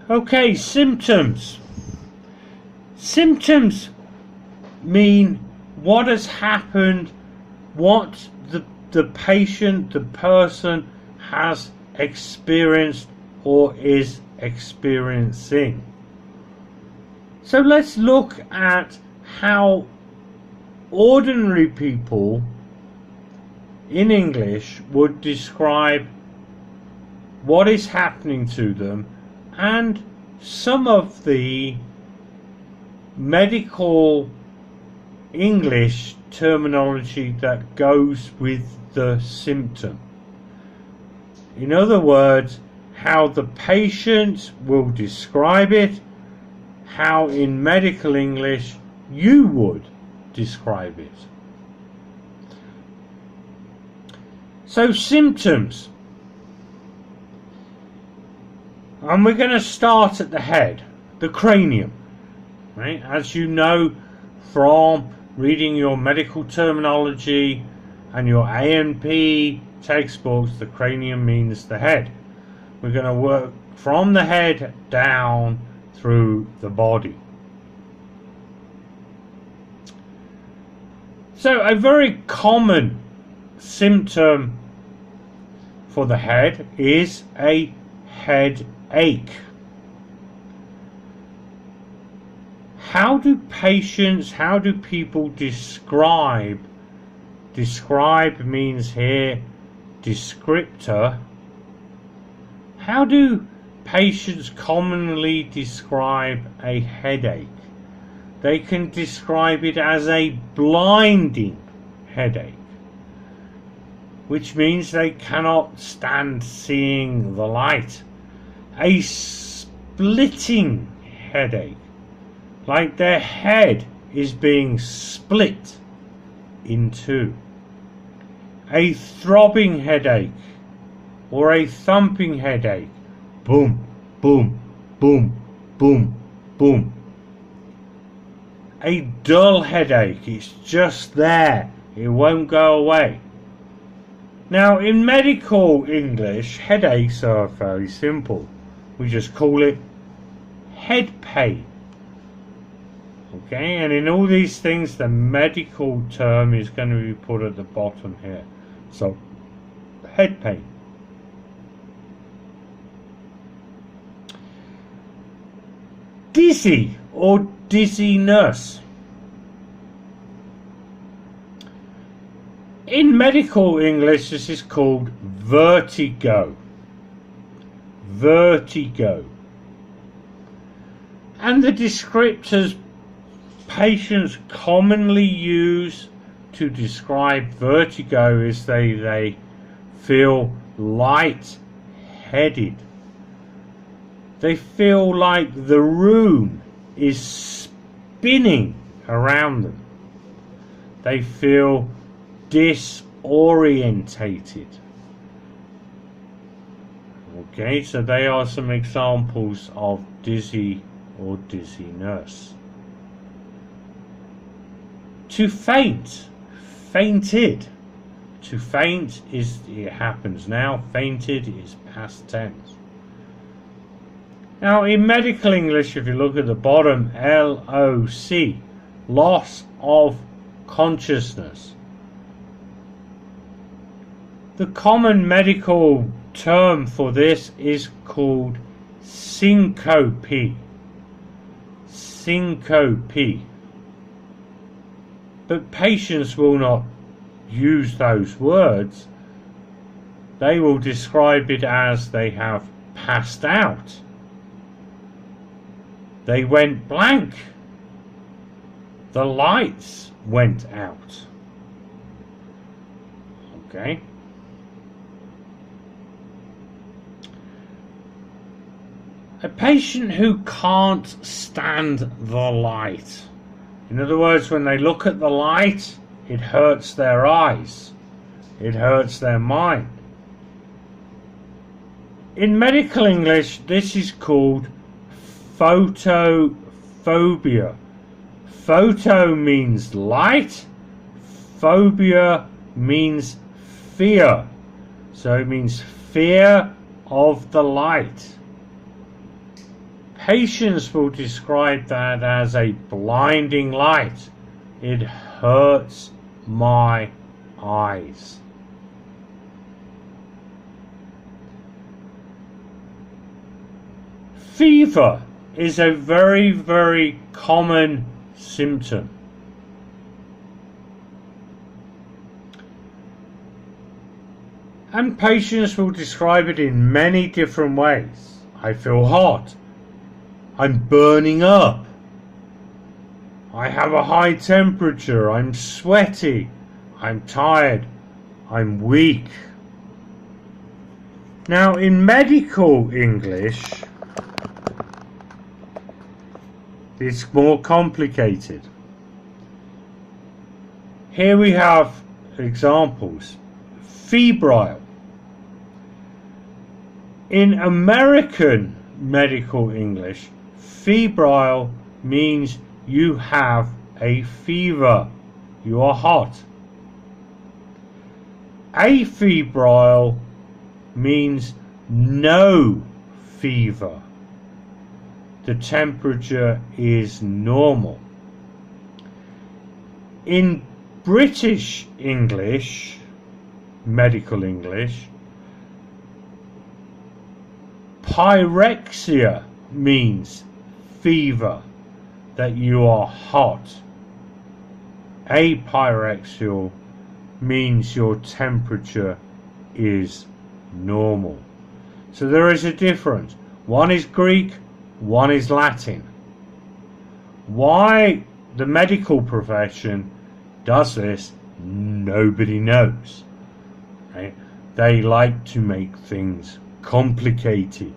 Okay, symptoms. Symptoms mean what has happened, what the patient, the person has experienced or is experiencing. So let's look at how ordinary people in English would describe what is happening to them and some of the medical English terminology that goes with the symptom. In other words, how the patient will describe it, how in medical English you would describe it. So symptoms. And we're going to start at the head, the cranium. Right? As you know from reading your medical terminology and your A&P textbooks, the cranium means the head. We're going to work from the head down through the body. So a very common symptom for the head is a headache. How do people describe? Describe means here descriptor. How do patients commonly describe a headache? They can describe it as a blinding headache, which means they cannot stand seeing the light. A splitting headache, like their head is being split in two. A throbbing headache or a thumping headache. Boom, boom, boom, boom, boom. A dull headache, it's just there, it won't go away. Now in medical English, headaches are fairly simple. We just call it head pain. Okay, and in all these things the medical term is going to be put at the bottom here. So head pain. Dizzy or dizziness. In medical English this is called vertigo. Vertigo. And the descriptors patients commonly use to describe vertigo is they feel light-headed. They feel like the room is spinning around them. They feel disorientated. Okay, so they are some examples of dizzy or dizziness. To faint, fainted. To faint is, it happens now. Fainted is past tense. Now in medical English, if you look at the bottom, LOC, loss of consciousness. The common medical term for this is called syncope. Syncope. But patients will not use those words. They will describe it as they have passed out. They went blank. The lights went out. Okay. A patient who can't stand the light. In other words, when they look at the light, it hurts their eyes. It hurts their mind. In medical English, this is called photophobia. Photo means light. Phobia means fear. So it means fear of the light. Patients will describe that as a blinding light. It hurts my eyes. Fever is a very, very common symptom. And patients will describe it in many different ways. I feel hot. I'm burning up. I have a high temperature. I'm sweaty. I'm tired. I'm weak. Now, in medical English, it's more complicated. Here we have examples. Febrile. In American medical English, febrile means you have a fever. You are hot. Afebrile means no fever. The temperature is normal. In British English, medical English, pyrexia means fever, that you are hot. Apyrexial means your temperature is normal. So there is a difference. One is Greek, one is Latin. Why the medical profession does this, nobody knows. Right? They like to make things complicated.